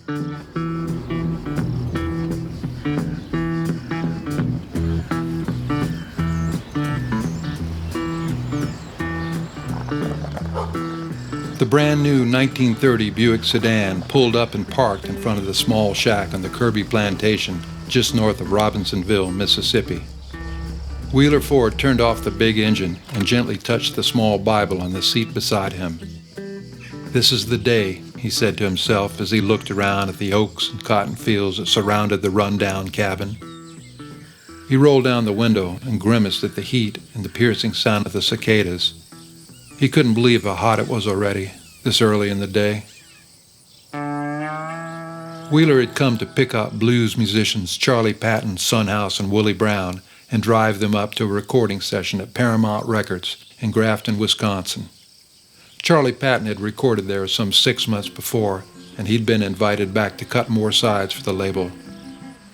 The brand new 1930 Buick sedan pulled up and parked in front of the small shack on the Kirby Plantation just north of Robinsonville, Mississippi. Wheeler Ford turned off the big engine and gently touched the small Bible on the seat beside him. "This is the day," he said to himself as he looked around at the oaks and cotton fields that surrounded the run-down cabin. He rolled down the window and grimaced at the heat and the piercing sound of the cicadas. He couldn't believe how hot it was already, this early in the day. Wheeler had come to pick up blues musicians Charley Patton, Son House, and Willie Brown and drive them up to a recording session at Paramount Records in Grafton, Wisconsin. Charley Patton had recorded there some 6 months before, and he'd been invited back to cut more sides for the label.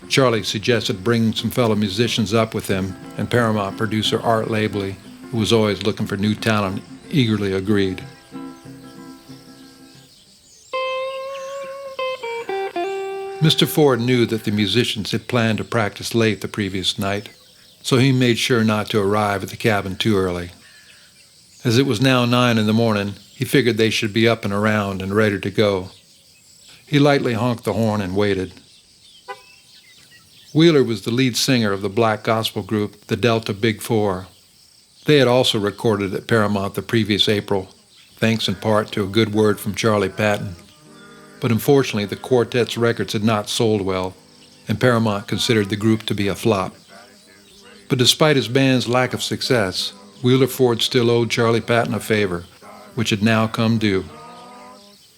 Charley suggested bringing some fellow musicians up with him, and Paramount producer Art Labley, who was always looking for new talent, eagerly agreed. Mr. Ford knew that the musicians had planned to practice late the previous night, so he made sure not to arrive at the cabin too early. As it was now 9 in the morning, he figured they should be up and around and ready to go. He lightly honked the horn and waited. Wheeler was the lead singer of the black gospel group, the Delta Big Four. They had also recorded at Paramount the previous April, thanks in part to a good word from Charley Patton. But unfortunately, the quartet's records had not sold well, and Paramount considered the group to be a flop. But despite his band's lack of success, Wheeler Ford still owed Charley Patton a favor, which had now come due.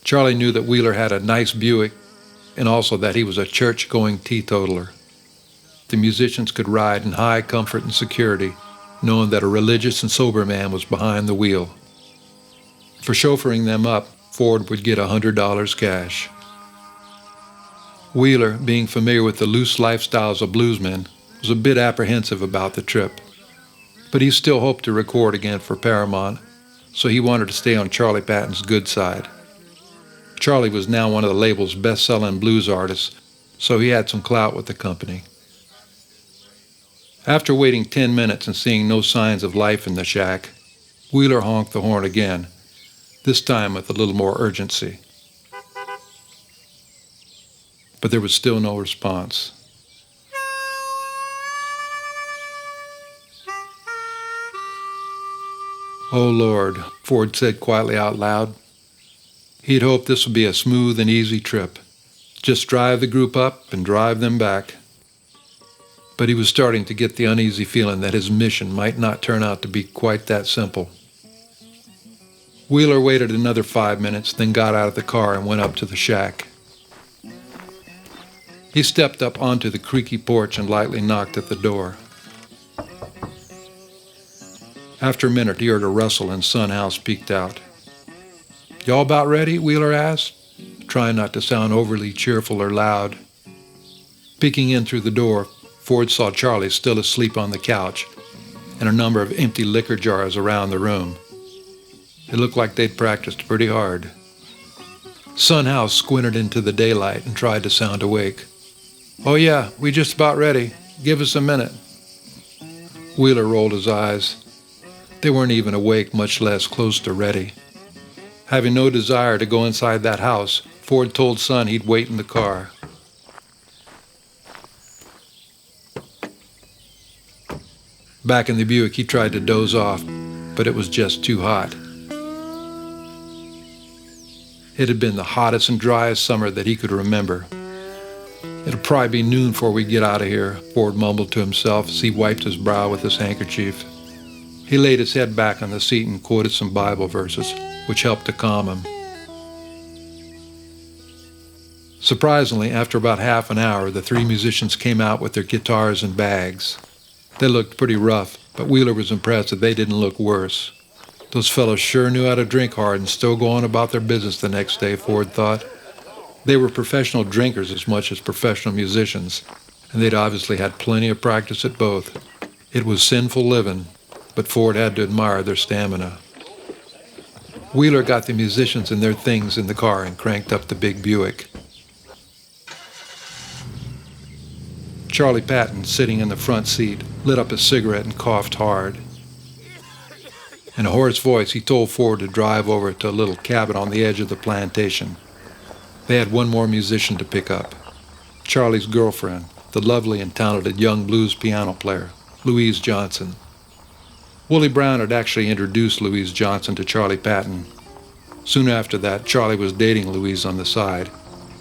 Charley knew that Wheeler had a nice Buick, and also that he was a church-going teetotaler. The musicians could ride in high comfort and security, knowing that a religious and sober man was behind the wheel. For chauffeuring them up, Ford would get $100 cash. Wheeler, being familiar with the loose lifestyles of bluesmen, was a bit apprehensive about the trip. But he still hoped to record again for Paramount, so he wanted to stay on Charley Patton's good side. Charley was now one of the label's best-selling blues artists, so he had some clout with the company. After waiting 10 minutes and seeing no signs of life in the shack, Wheeler honked the horn again, this time with a little more urgency. But there was still no response. "Oh Lord," Ford said quietly out loud. He'd hoped this would be a smooth and easy trip. Just drive the group up and drive them back. But he was starting to get the uneasy feeling that his mission might not turn out to be quite that simple. Wheeler waited another 5 minutes, then got out of the car and went up to the shack. He stepped up onto the creaky porch and lightly knocked at the door. After a minute, he heard a rustle and Son House peeked out. "Y'all about ready?" Wheeler asked, trying not to sound overly cheerful or loud. Peeking in through the door, Ford saw Charley still asleep on the couch and a number of empty liquor jars around the room. It looked like they'd practiced pretty hard. Son House squinted into the daylight and tried to sound awake. "Oh yeah, we just about ready. Give us a minute." Wheeler rolled his eyes. They weren't even awake, much less close to ready. Having no desire to go inside that house, Ford told Son he'd wait in the car. Back in the Buick, he tried to doze off, but it was just too hot. It had been the hottest and driest summer that he could remember. "It'll probably be noon before we get out of here," Ford mumbled to himself as he wiped his brow with his handkerchief. He laid his head back on the seat and quoted some Bible verses, which helped to calm him. Surprisingly, after about half an hour, the three musicians came out with their guitars and bags. They looked pretty rough, but Wheeler was impressed that they didn't look worse. Those fellows sure knew how to drink hard and still go on about their business the next day, Ford thought. They were professional drinkers as much as professional musicians, and they'd obviously had plenty of practice at both. It was sinful living, but Ford had to admire their stamina. Wheeler got the musicians and their things in the car and cranked up the big Buick. Charley Patton, sitting in the front seat, lit up a cigarette and coughed hard. In a hoarse voice, he told Ford to drive over to a little cabin on the edge of the plantation. They had one more musician to pick up. Charley's girlfriend, the lovely and talented young blues piano player, Louise Johnson. Willie Brown had actually introduced Louise Johnson to Charley Patton. Soon after that, Charley was dating Louise on the side,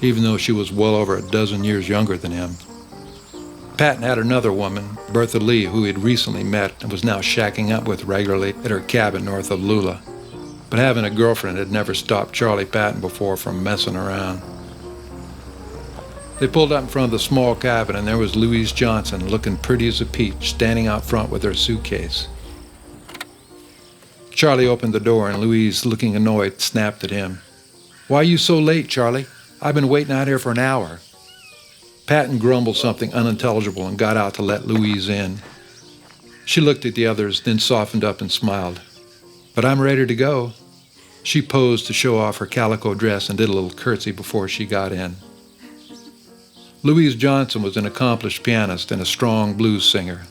even though she was well over a dozen years younger than him. Patton had another woman, Bertha Lee, who he had recently met and was now shacking up with regularly at her cabin north of Lula. But having a girlfriend had never stopped Charley Patton before from messing around. They pulled up in front of the small cabin, and there was Louise Johnson, looking pretty as a peach, standing out front with her suitcase. Charley opened the door, and Louise, looking annoyed, snapped at him. "Why are you so late, Charley? I've been waiting out here for an hour." Patton grumbled something unintelligible and got out to let Louise in. She looked at the others, then softened up and smiled. "But I'm ready to go." She posed to show off her calico dress and did a little curtsy before she got in. Louise Johnson was an accomplished pianist and a strong blues singer.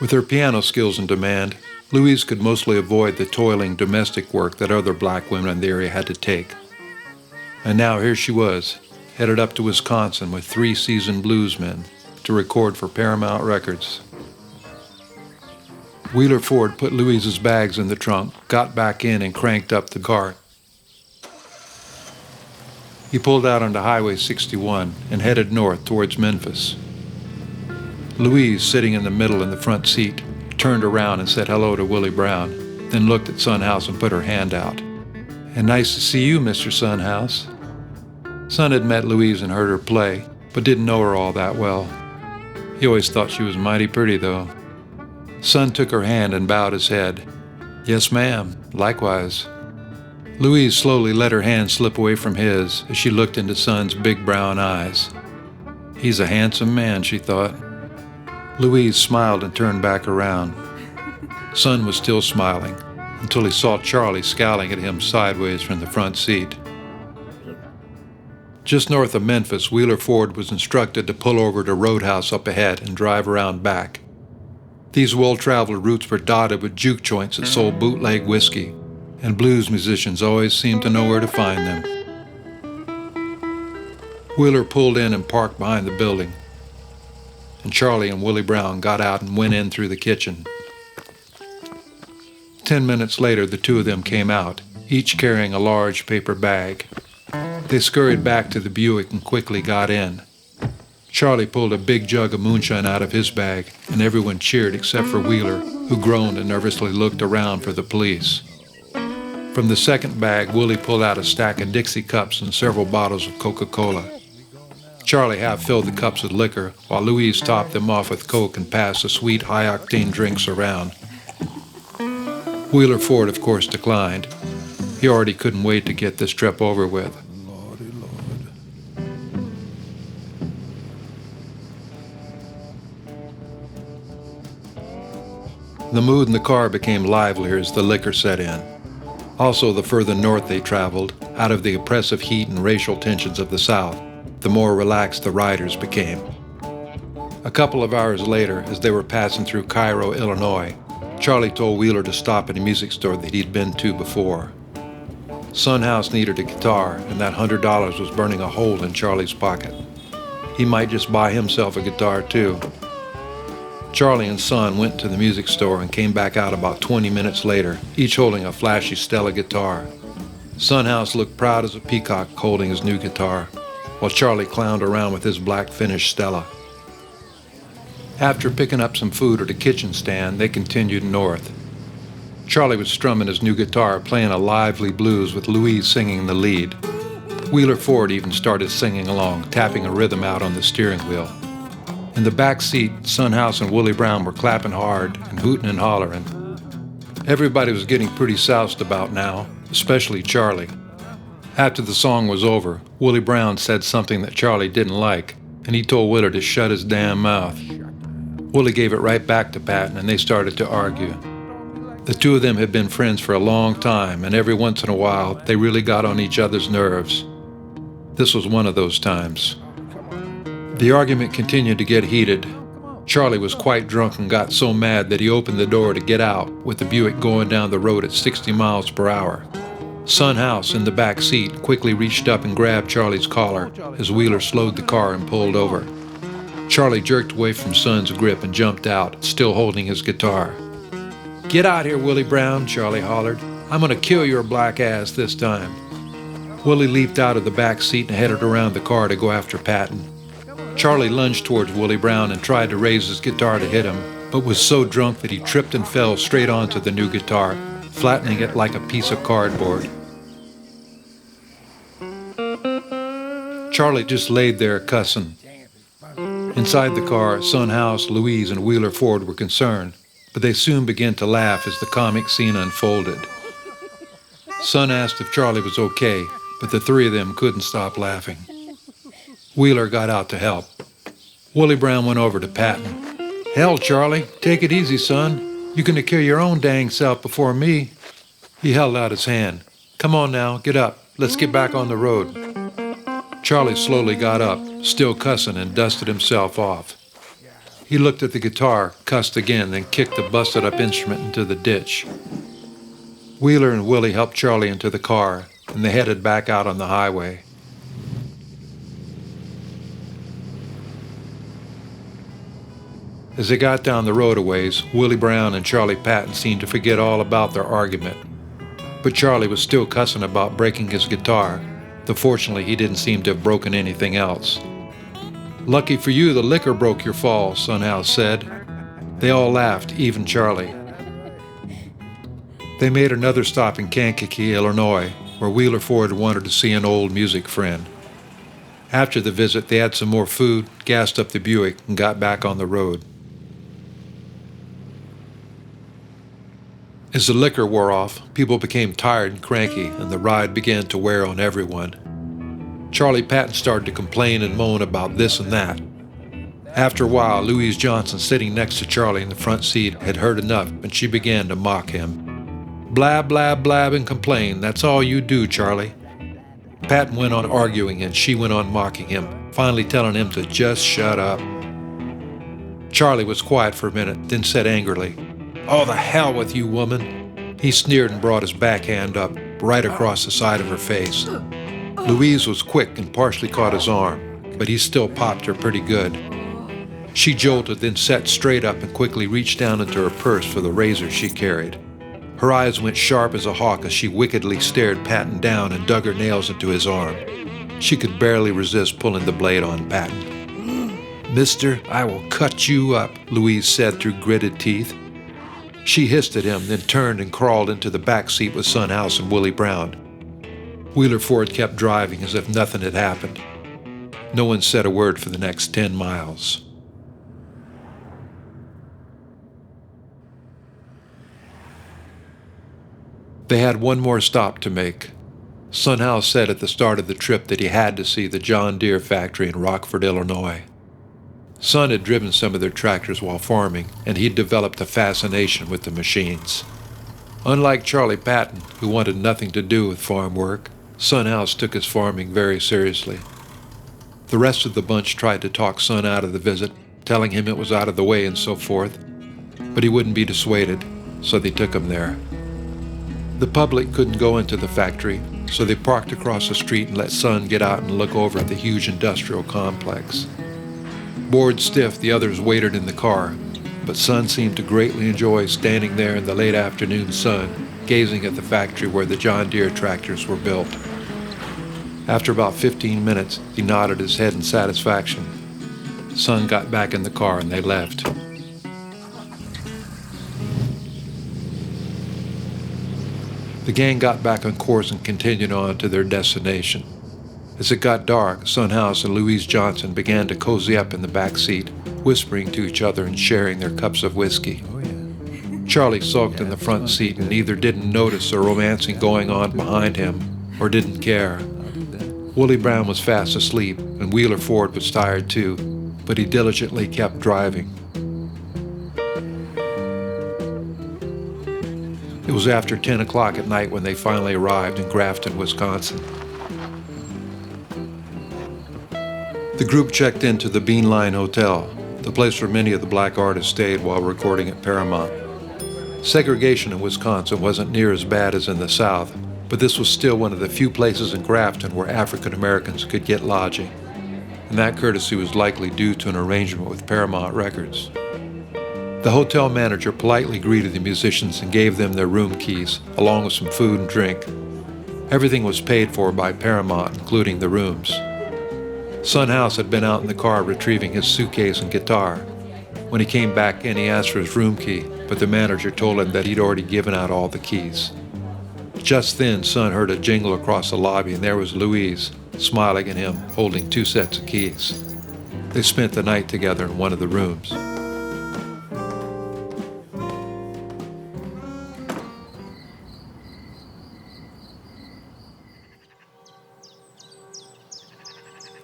With her piano skills in demand, Louise could mostly avoid the toiling domestic work that other black women in the area had to take. And now here she was, headed up to Wisconsin with 3 seasoned bluesmen to record for Paramount Records. Wheeler Ford put Louise's bags in the trunk, got back in, and cranked up the cart. He pulled out onto Highway 61 and headed north towards Memphis. Louise, sitting in the middle in the front seat, turned around and said hello to Willie Brown, then looked at Sunhouse and put her hand out. "And nice to see you, Mr. Sunhouse." Sun had met Louise and heard her play, but didn't know her all that well. He always thought she was mighty pretty, though. Sun took her hand and bowed his head. "Yes, ma'am. Likewise." Louise slowly let her hand slip away from his as she looked into Sun's big brown eyes. "He's a handsome man," she thought. Louise smiled and turned back around. Sun was still smiling until he saw Charley scowling at him sideways from the front seat. Just north of Memphis, Wheeler Ford was instructed to pull over at a roadhouse up ahead and drive around back. These well-traveled routes were dotted with juke joints that sold bootleg whiskey, and blues musicians always seemed to know where to find them. Wheeler pulled in and parked behind the building, and Charley and Willie Brown got out and went in through the kitchen. 10 minutes later, the two of them came out, each carrying a large paper bag. They scurried back to the Buick and quickly got in. Charley pulled a big jug of moonshine out of his bag, and everyone cheered except for Wheeler, who groaned and nervously looked around for the police. From the second bag, Willie pulled out a stack of Dixie cups and several bottles of Coca-Cola. Charley half-filled the cups with liquor, while Louise topped them off with Coke and passed the sweet, high-octane drinks around. Wheeler Ford, of course, declined. He already couldn't wait to get this trip over with. The mood in the car became livelier as the liquor set in. Also, the further north they traveled, out of the oppressive heat and racial tensions of the South, the more relaxed the riders became. A couple of hours later, as they were passing through Cairo, Illinois, Charley told Wheeler to stop at a music store that he'd been to before. Sunhouse needed a guitar, and that $100 was burning a hole in Charley's pocket. He might just buy himself a guitar, too. Charley and Sun went to the music store and came back out about 20 minutes later, each holding a flashy Stella guitar. Sunhouse looked proud as a peacock holding his new guitar, while Charley clowned around with his black finished Stella. After picking up some food at a kitchen stand, they continued north. Charley was strumming his new guitar, playing a lively blues with Louise singing the lead. Wheeler Ford even started singing along, tapping a rhythm out on the steering wheel. In the back seat, Sunhouse and Willie Brown were clapping hard and hooting and hollering. Everybody was getting pretty soused about now, especially Charley. After the song was over, Willie Brown said something that Charley didn't like, and he told Wheeler to shut his damn mouth. Willie gave it right back to Patton, and they started to argue. The two of them had been friends for a long time, and every once in a while, they really got on each other's nerves. This was one of those times. The argument continued to get heated. Charley was quite drunk and got so mad that he opened the door to get out, with the Buick going down the road at 60 miles per hour. Son House, in the back seat, quickly reached up and grabbed Charley's collar as Wheeler slowed the car and pulled over. Charley jerked away from Son's grip and jumped out, still holding his guitar. "Get out here, Willie Brown," Charley hollered. "I'm gonna kill your black ass this time." Willie leaped out of the back seat and headed around the car to go after Patton. Charley lunged towards Willie Brown and tried to raise his guitar to hit him, but was so drunk that he tripped and fell straight onto the new guitar, flattening it like a piece of cardboard. Charley just laid there cussing. Inside the car, Son House, Louise, and Wheeler Ford were concerned, but they soon began to laugh as the comic scene unfolded. Son asked if Charley was okay, but the three of them couldn't stop laughing. Wheeler got out to help. Willie Brown went over to Patton. "Hell, Charley, take it easy, son. You're gonna kill your own dang self before me." He held out his hand. "Come on now, get up. Let's get back on the road." Charley slowly got up, still cussing, and dusted himself off. He looked at the guitar, cussed again, then kicked the busted-up instrument into the ditch. Wheeler and Willie helped Charley into the car, and they headed back out on the highway. As they got down the road a ways, Willie Brown and Charley Patton seemed to forget all about their argument. But Charley was still cussing about breaking his guitar, though fortunately he didn't seem to have broken anything else. "Lucky for you, the liquor broke your fall," Son House said. They all laughed, even Charley. They made another stop in Kankakee, Illinois, where Wheeler Ford wanted to see an old music friend. After the visit, they had some more food, gassed up the Buick, and got back on the road. As the liquor wore off, people became tired and cranky, and the ride began to wear on everyone. Charley Patton started to complain and moan about this and that. After a while, Louise Johnson, sitting next to Charley in the front seat, had heard enough, and she began to mock him. "Blab, blab, blab, and complain. That's all you do, Charley." Patton went on arguing, and she went on mocking him, finally telling him to just shut up. Charley was quiet for a minute, then said angrily, "Oh, the hell with you, woman." He sneered and brought his backhand up, right across the side of her face. Louise was quick and partially caught his arm, but he still popped her pretty good. She jolted, then sat straight up and quickly reached down into her purse for the razor she carried. Her eyes went sharp as a hawk as she wickedly stared Patton down and dug her nails into his arm. She could barely resist pulling the blade on Patton. "Mister, I will cut you up," Louise said through gritted teeth. She hissed at him, then turned and crawled into the back seat with Son House and Willie Brown. Wheeler Ford kept driving as if nothing had happened. No one said a word for the next 10 miles. They had one more stop to make. Son House said at the start of the trip that he had to see the John Deere factory in Rockford, Illinois. Son had driven some of their tractors while farming, and he'd developed a fascination with the machines. Unlike Charley Patton, who wanted nothing to do with farm work, Son House took his farming very seriously. The rest of the bunch tried to talk Son out of the visit, telling him it was out of the way and so forth, but he wouldn't be dissuaded, so they took him there. The public couldn't go into the factory, so they parked across the street and let Son get out and look over at the huge industrial complex. Bored stiff, the others waited in the car, but Son seemed to greatly enjoy standing there in the late afternoon sun, gazing at the factory where the John Deere tractors were built. After about 15 minutes, he nodded his head in satisfaction. Son got back in the car and they left. The gang got back on course and continued on to their destination. As it got dark, Son House and Louise Johnson began to cozy up in the back seat, whispering to each other and sharing their cups of whiskey. Charley sulked in the front seat and either didn't notice the romancing going on behind him or didn't care. Willie Brown was fast asleep and Wheeler Ford was tired too, but he diligently kept driving. It was after 10 o'clock at night when they finally arrived in Grafton, Wisconsin. The group checked into the Beanline Hotel, the place where many of the black artists stayed while recording at Paramount. Segregation in Wisconsin wasn't near as bad as in the South, but this was still one of the few places in Grafton where African Americans could get lodging, and that courtesy was likely due to an arrangement with Paramount Records. The hotel manager politely greeted the musicians and gave them their room keys, along with some food and drink. Everything was paid for by Paramount, including the rooms. Son House had been out in the car retrieving his suitcase and guitar. When he came back in, he asked for his room key, but the manager told him that he'd already given out all the keys. Just then, Son heard a jingle across the lobby, and there was Louise, smiling at him, holding 2 sets of keys. They spent the night together in one of the rooms.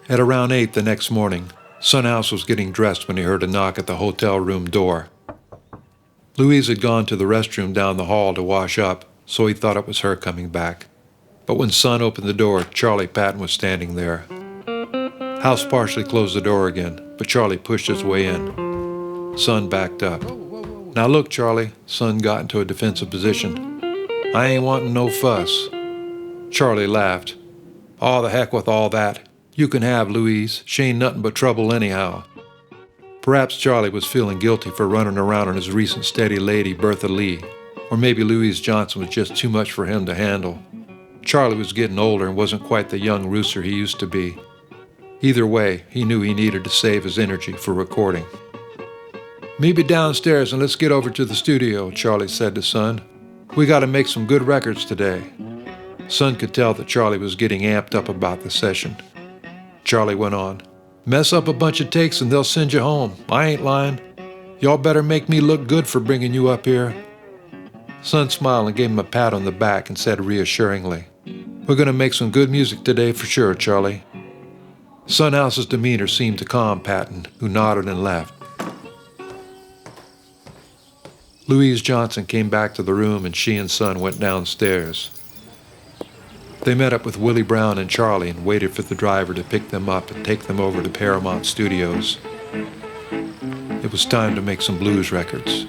At around 8 the next morning, Son House was getting dressed when he heard a knock at the hotel room door. Louise had gone to the restroom down the hall to wash up, so he thought it was her coming back. But when Son opened the door, Charley Patton was standing there. House partially closed the door again, but Charley pushed his way in. Son backed up. "Now look, Charley," Son got into a defensive position. "I ain't wanting no fuss." Charley laughed. "Aw, the heck with all that. You can have Louise. She ain't nothing but trouble anyhow." Perhaps Charley was feeling guilty for running around on his recent steady lady, Bertha Lee. Or maybe Louise Johnson was just too much for him to handle. Charley was getting older and wasn't quite the young rooster he used to be. Either way, he knew he needed to save his energy for recording. "Meet me downstairs and let's get over to the studio," Charley said to Son. "We gotta make some good records today." Son could tell that Charley was getting amped up about the session. Charley went on, "Mess up a bunch of takes and they'll send you home. I ain't lying. Y'all better make me look good for bringing you up here." Son smiled and gave him a pat on the back and said reassuringly, "We're going to make some good music today for sure, Charley." Son House's demeanor seemed to calm Patton, who nodded and left. Louise Johnson came back to the room and she and Son went downstairs. They met up with Willie Brown and Charley and waited for the driver to pick them up and take them over to Paramount Studios. It was time to make some blues records.